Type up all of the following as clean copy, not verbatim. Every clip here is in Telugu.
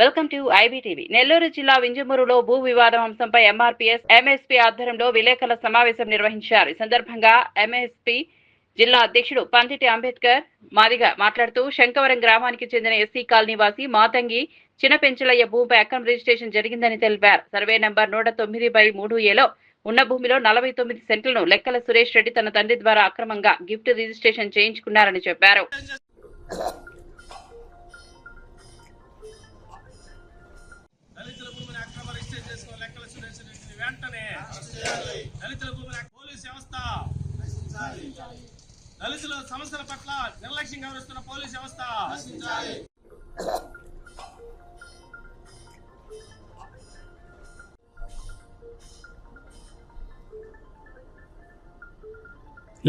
Welcome to IBTV. నెల్లూరు జిల్లా వింజమూరులో భూ వివాదం అంశంపై ఎంఆర్పీఎస్, ఎంఎస్పీ ఆధ్వర్యంలో విలేకరుల సమావేశం నిర్వహించారు. ఈ సందర్భంగా ఎంఎస్పీ జిల్లా అధ్యక్షుడు పందిటి అంబేద్కర్ మాదిగ మాట్లాడుతూ, శంకవరం గ్రామానికి చెందిన ఎస్సీ కాలనీ వాసి మాతంగి చిన్నపెంచలయ్య భూమిపై అక్రమ రిజిస్ట్రేషన్ జరిగిందని తెలిపారు. సర్వే నంబర్ 109/3A ఉన్న భూమిలో 49 సెంట్లను లెక్కల సురేష్ రెడ్డి తన తండ్రి ద్వారా అక్రమంగా గిఫ్ట్ రిజిస్ట్రేషన్ చేయించుకున్నారని చెప్పారు. దళితుల సమస్యల పట్ల నిర్లక్ష్యంగా వ్యవహరిస్తున్న పోలీస్ వ్యవస్థ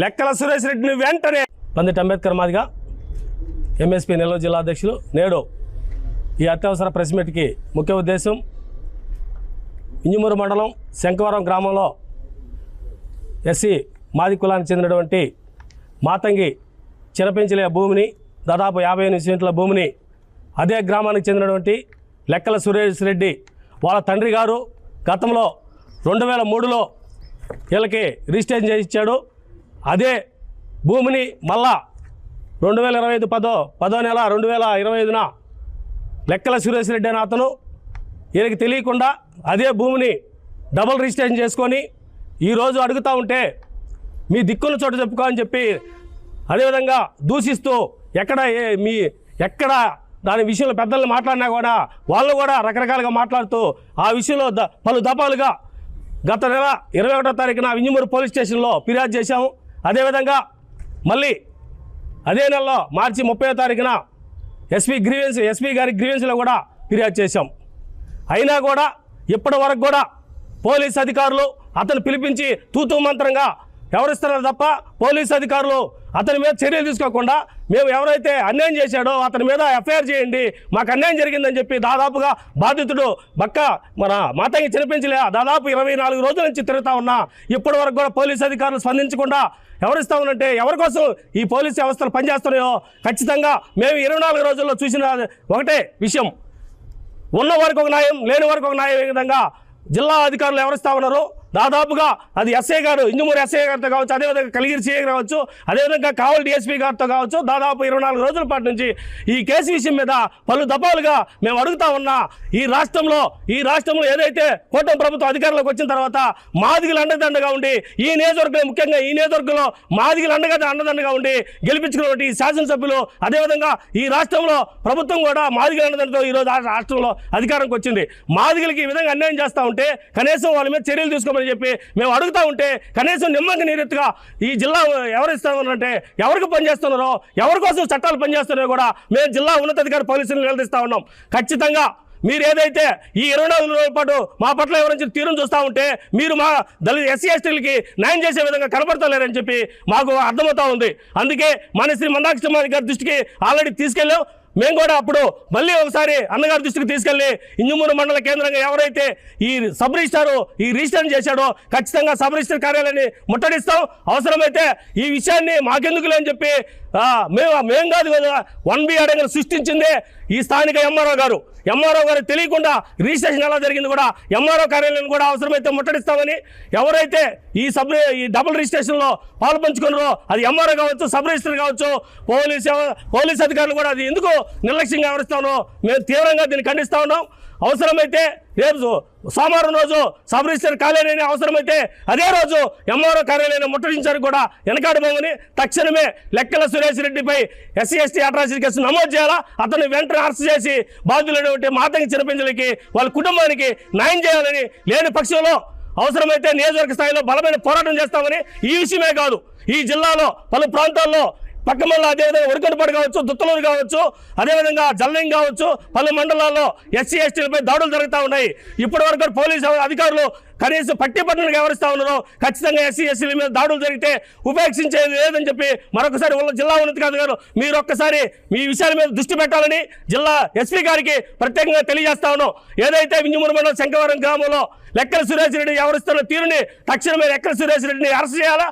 లెక్కల సురేష్ రెడ్డిని వెంటనే పందిటి అంబేద్కర్ మాదిగా ఎంఎస్పీ నెల్లూరు జిల్లా అధ్యక్షులు నేడు ఈ అత్యవసర ప్రెస్ మీట్కి ముఖ్య ఉద్దేశం, ఇంజమూరు మండలం శంకవరం గ్రామంలో ఎస్సీ మాది కులానికి చెందినటువంటి మాతంగి చిన్నపెంచలయ్య భూమిని, దాదాపు 58 సెంట్ల భూమిని అదే గ్రామానికి చెందినటువంటి లెక్కల సురేష్ రెడ్డి వాళ్ళ తండ్రి గారు గతంలో 2003లో వీళ్ళకి రిజిస్ట్రేషన్ చేసి ఇచ్చాడు. అదే భూమిని మళ్ళా 2025 10వ నెల 2025న లెక్కల సురేష్ రెడ్డి అనే అతను వీళ్ళకి తెలియకుండా అదే భూమిని డబుల్ రిజిస్ట్రేషన్ చేసుకొని ఈరోజు అడుగుతూ ఉంటే మీ దిక్కుల చోట చెప్పుకో అని చెప్పి అదేవిధంగా దూషిస్తూ ఎక్కడ దాని విషయంలో పెద్దల్ని మాట్లాడినా కూడా వాళ్ళు కూడా రకరకాలుగా మాట్లాడుతూ ఆ విషయంలో పలు దఫాలుగా గత నెల 21వ తారీఖున వింజమూరు పోలీస్ స్టేషన్లో ఫిర్యాదు చేశాము. అదేవిధంగా మళ్ళీ అదే నెలలో మార్చి 30వ తారీఖున ఎస్పీ గారి గ్రీవెన్స్లో కూడా ఫిర్యాదు చేశాం. అయినా కూడా ఇప్పటి వరకు కూడా పోలీస్ అధికారులు అతను పిలిపించి తూతూ మంత్రంగా వ్యవహరిస్తున్నారు తప్ప పోలీసు అధికారులు అతని మీద చర్యలు తీసుకోకుండా, మేము ఎవరైతే అన్యాయం చేశాడో అతని మీద ఎఫ్ఐఆర్ చేయండి, మాకు అన్యాయం జరిగిందని చెప్పి దాదాపుగా బాధితుడు మన మాతంగి చిన్నపెంచలయ్య దాదాపు 24 రోజుల నుంచి తిరుగుతూ ఉన్నా ఇప్పటి వరకు కూడా పోలీసు అధికారులు స్పందించకుండా ఎవరిస్తా ఉన్నట్టే ఎవరి కోసం ఈ పోలీసు వ్యవస్థలు పనిచేస్తున్నాయో ఖచ్చితంగా మేము 24 రోజుల్లో చూసిన ఒకటే విషయం, ఉన్న వరకు ఒక న్యాయం, లేని వరకు ఒక న్యాయం విధంగా జిల్లా అధికారులు ఎవరిస్తా ఉన్నారు. దాదాపుగా అది ఎస్ఐ గారు, ఇంజమూరు ఎస్ఐ గారితో కావచ్చు, అదేవిధంగా కలిగిరి సిఐ కావచ్చు, అదేవిధంగా కావలి డిఎస్పీ గారితో కావచ్చు, దాదాపు 24 రోజుల పాటు నుంచి ఈ కేసు విషయం మీద పలు దఫాలుగా మేము అడుగుతా ఉన్నా ఈ రాష్ట్రంలో ఏదైతే కూటమి ప్రభుత్వం అధికారంలోకి వచ్చిన తర్వాత మాదిగలు అండదండగా ఉండి ఈ నియోజకవర్గంలో ముఖ్యంగా ఈ నియోజకవర్గంలో మాదిగలు అండదండగా ఉండి గెలిపించుకున్నటువంటి ఈ శాసనసభ్యులు, అదేవిధంగా ఈ రాష్ట్రంలో ప్రభుత్వం కూడా మాదిగల అండదండతో ఈరోజు రాష్ట్రంలో అధికారంకి వచ్చింది. మాదిగలకి ఈ విధంగా అన్యాయం చేస్తూ ఉంటే కనీసం వాళ్ళ మీద చర్యలు తీసుకోమని చెప్పి మేము అడుగుతా ఉంటే కనీసం నిమ్మకి నీరెత్తుగా ఈ జిల్లా ఎవరిస్తామంటే ఎవరికి పనిచేస్తున్నారో, ఎవరి కోసం చట్టాలు పనిచేస్తున్నారో కూడా మేము జిల్లా ఉన్నతాధికారి పోలీసులను నిలదీస్తూ ఉన్నాం. ఖచ్చితంగా మీరు ఏదైతే ఈ 24 రోజుల పాటు మా పట్ల ఎవరైనా తీరును చూస్తూ ఉంటే మీరు మా దళిత ఎస్సీ ఎస్టీలకి న్యాయం చేసే విధంగా కనపడతలేరని చెప్పి మాకు అర్థమవుతా ఉంది. అందుకే మన శ్రీ మందాక్ష గారి దృష్టికి ఆల్రెడీ తీసుకెళ్ళాం. మేము కూడా అప్పుడు మళ్ళీ ఒకసారి అన్నగారి దృష్టికి తీసుకెళ్ళి ఇంజమూరు మండల కేంద్రంగా ఎవరైతే ఈ సబ్ రిజిస్టారు ఈ రిజిస్టర్ చేశాడో ఖచ్చితంగా సబ్ రిజిస్టర్ కార్యాలయాన్ని ముట్టడిస్తాం. అవసరమైతే ఈ విషయాన్ని మాకెందుకులే అని చెప్పి మేము కాదు కదా 1B అడగని సృష్టించిందే ఈ స్థానిక ఎంఆర్ఓ గారు తెలియకుండా రిజిస్ట్రేషన్ ఎలా జరిగింది కూడా ఎంఆర్ఓ కార్యాలయాన్ని కూడా అవసరమైతే ముట్టడిస్తామని, ఎవరైతే ఈ డబుల్ రిజిస్ట్రేషన్లో పాలు పంచుకున్నారో అది ఎంఆర్ఓ కావచ్చు, సబ్ రిజిస్టర్ కావచ్చు, పోలీస్ అధికారులు కూడా అది ఎందుకు నిర్లక్ష్యంగా వ్యవహరిస్తామో మేము తీవ్రంగా దీన్ని ఖండిస్తూ ఉన్నాం. అవసరమైతే రేపు సోమవారం రోజు సబ్ రిజిస్టర్ కార్యాలయాన్ని అవసరమైతే అదే రోజు ఎంఆర్ఓ కార్యాలయాన్ని ముట్టడించారు కూడా వెనకాడబోమని తక్షణమే లెక్కల సురేష్ రెడ్డిపై ఎస్సీ ఎస్టీ అట్రాసిటీ కేసు నమోదు చేయాలా, అతన్ని వెంటనే అరెస్ట్ చేసి బాధ్యులైనటువంటి మాతంగి చిన్నపెంచలకి వాళ్ళ కుటుంబానికి న్యాయం చేయాలని, లేని పక్షంలో అవసరమైతే నియోజకవర్గ స్థాయిలో బలమైన పోరాటం చేస్తామని, ఈ విషయమే కాదు ఈ జిల్లాలో పలు ప్రాంతాల్లో పక్కమల్ల అదేవిధంగా ఉరకనపాడు కావచ్చు, దుత్తలూరు కావచ్చు, అదేవిధంగా జల్లిం కావచ్చు, పలు మండలాల్లో ఎస్సీ ఎస్టీలపై దాడులు జరుగుతూ ఉన్నాయి. ఇప్పటి వరకు పోలీసు అధికారులు కనీసం పట్టిపట్టణకు వ్యవహరిస్తూ ఉన్నారో ఖచ్చితంగా ఎస్సీ ఎస్సీల మీద దాడులు జరిగితే ఉపేక్షించేది లేదని చెప్పి మరొకసారి జిల్లా ఉన్నతాధికారులు గారు మీరు ఒక్కసారి మీ విషయాల మీద దృష్టి పెట్టాలని జిల్లా ఎస్పీ గారికి ప్రత్యేకంగా తెలియజేస్తా ఉన్నాం. ఏదైతే వింజమూరు మండలం శంకవరం గ్రామంలో లెక్కల సురేష్ రెడ్డి వ్యవహరిస్తున్న తీరుని తక్షణమే లెక్కల సురేష్ రెడ్డిని అరెస్ట్ చేయాలా,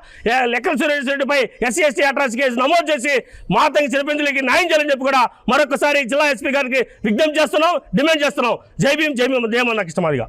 లెక్కల సురేష్ రెడ్డిపై ఎస్సీ ఎస్టీ అట్రాసిటీ కేసు నమోదు చేసి మాతంగి చిరపిందులకి న్యాయం చేయాలని చెప్పి కూడా మరొకసారి జిల్లా ఎస్పీ గారికి విజ్ఞప్తి చేస్తున్నాం, డిమాండ్ చేస్తున్నాం. జై భీమ్, జై భీమ్, జయమన్న కృష్ణమాదిగా.